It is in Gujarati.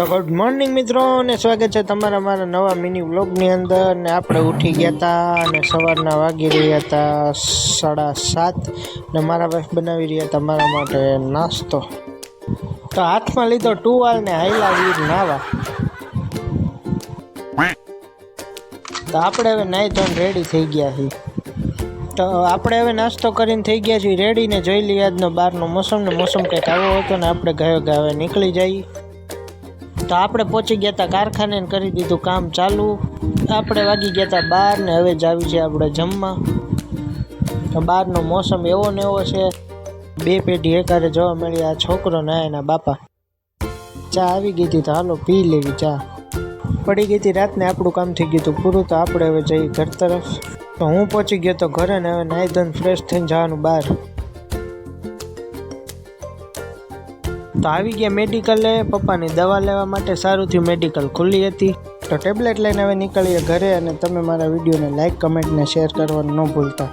તો ગુડ મોર્નિંગ મિત્રો ને સ્વાગત છે તમારા મારા નવા મિની વ્લોગની અંદર ને આપણે ઉઠી ગયા હતા અને સવારના વાગી રહ્યા હતા 7:30 ને મારા વાઈફ બનાવી રહ્યા હતા મારા માટે નાસ્તો। તો હાથમાં લીધો ટુવાલ ને હાઈલા વીર નાવા। તો આપણે હવે નાઈ ધોઈને રેડી થઈ ગયા છીએ। તો આપણે હવે નાસ્તો કરીને થઈ ગયા છીએ રેડી ને જોઈ લઈએ આજનો બહારનો મોસમ ને મોસમ કંઈક આવો હતો ને આપણે ગાવે નીકળી જઈએ। તો આપણે પહોંચી ગયા હતા કારખાને ને કરી દીધું કામ ચાલુ। આપણે વાગી ગયા હતા 12 ને હવે જ આવી છે આપણે જમવા। તો બહારનો મોસમ એવો ને એવો છે, બે પેઢી એકારે જોવા મળી। આ છોકરો ને એના બાપા ચા આવી ગઈ હતી તો હાલો પી લેવી ચા। પડી ગઈ હતી રાતને આપણું કામ થઈ ગયું હતું પૂરું। તો આપણે હવે જઈએ ઘર તરફ। તો હું પહોંચી ગયો તો ઘરે ને હવે નાઈ ધોઈને ફ્રેશ થઈને જવાનું બહાર। તો આવી ગયા મેડિકલે પપ્પાની દવા લેવા માટે। સારું થયું મેડિકલ ખુલ્લી હતી। તો ટેબ્લેટ લઈને હવે નીકળીએ ઘરે। અને તમે મારા વિડીયોને લાઈક કમેન્ટ ને શેર કરવાનું ન ભૂલતા।